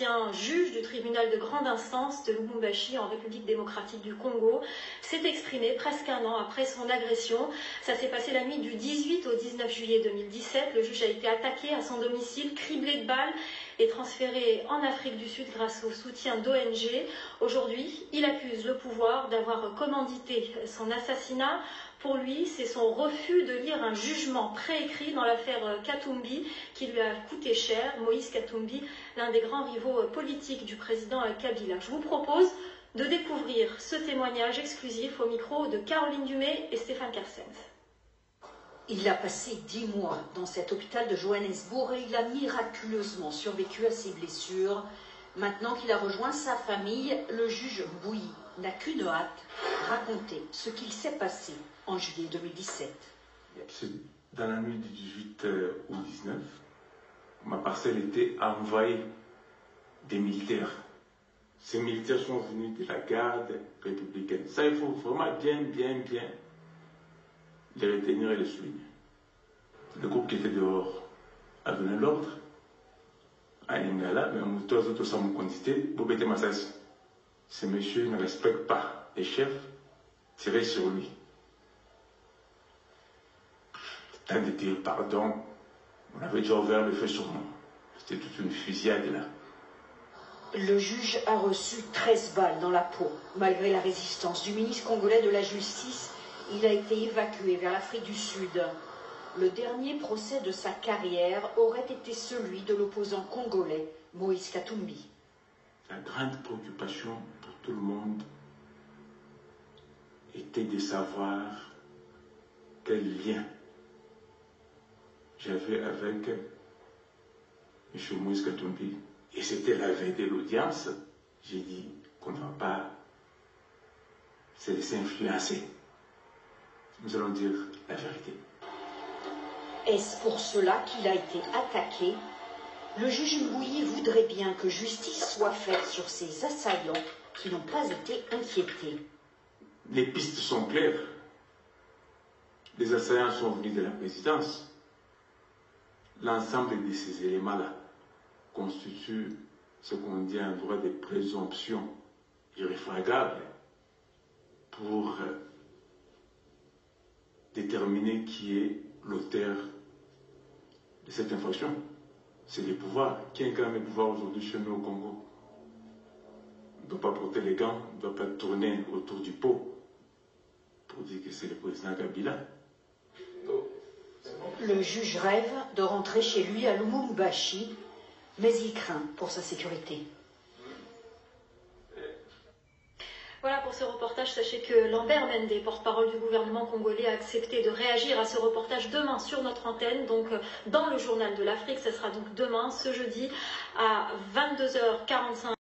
ancien juge du tribunal de grande instance de Lubumbashi en République démocratique du Congo, s'est exprimé presque un an après son agression. Ça s'est passé la nuit du 18 au 19 juillet 2017. Le juge a été attaqué à son domicile, criblé de balles et transféré en Afrique du Sud grâce au soutien d'ONG. Aujourd'hui, il accuse le pouvoir d'avoir commandité son assassinat. Pour lui, c'est son refus de lire un jugement préécrit dans l'affaire Katumbi qui lui a coûté cher. Moïse Katumbi, l'un des grands rivaux politiques du président Kabila. Je vous propose de découvrir ce témoignage exclusif au micro de Caroline Dumais et Stéphane Kersens. Il a passé 10 mois dans cet hôpital de Johannesburg et il a miraculeusement survécu à ses blessures. Maintenant qu'il a rejoint sa famille, le juge Mbouyi n'a qu'une hâte, raconter ce qu'il s'est passé en juillet 2017. C'est dans la nuit du 18 au 19, ma parcelle était envahie des militaires. Ces militaires sont venus de la garde républicaine. Ça, il faut vraiment bien les retenir et les souligner. Le groupe qui était dehors a donné l'ordre à Lingala, mais tous les autres sont condamnés. Bobete Massassi. Ce monsieur ne respecte pas les chefs, tirez sur lui. Tant de dire pardon, on avait déjà ouvert le feu sur moi. C'était toute une fusillade là. Le juge a reçu 13 balles dans la peau. Malgré la résistance du ministre congolais de la Justice, il a été évacué vers l'Afrique du Sud. Le dernier procès de sa carrière aurait été celui de l'opposant congolais Moïse Katumbi. La grande préoccupation pour tout le monde était de savoir quel lien j'avais avec M. Moïse Katumbi. Et c'était la veille de l'audience. J'ai dit qu'on ne va pas se laisser influencer. Nous allons dire la vérité. Est-ce pour cela qu'il a été attaqué? Le juge Mbouyi voudrait bien que justice soit faite sur ces assaillants qui n'ont pas été inquiétés. Les pistes sont claires. Les assaillants sont venus de la présidence. L'ensemble de ces éléments-là constitue ce qu'on dit un droit de présomption irréfragable pour déterminer qui est l'auteur de cette infraction. C'est les pouvoirs. Qui incarne les pouvoirs aujourd'hui chez nous au Congo? On ne doit pas porter les gants, on ne doit pas tourner autour du pot pour dire que c'est le président Kabila. Le juge rêve de rentrer chez lui à Lubumbashi, mais il craint pour sa sécurité. Voilà pour ce reportage. Sachez que Lambert Mende, porte-parole du gouvernement congolais, a accepté de réagir à ce reportage demain sur notre antenne, donc dans le journal de l'Afrique. Ce sera donc demain, ce jeudi, à 22h45.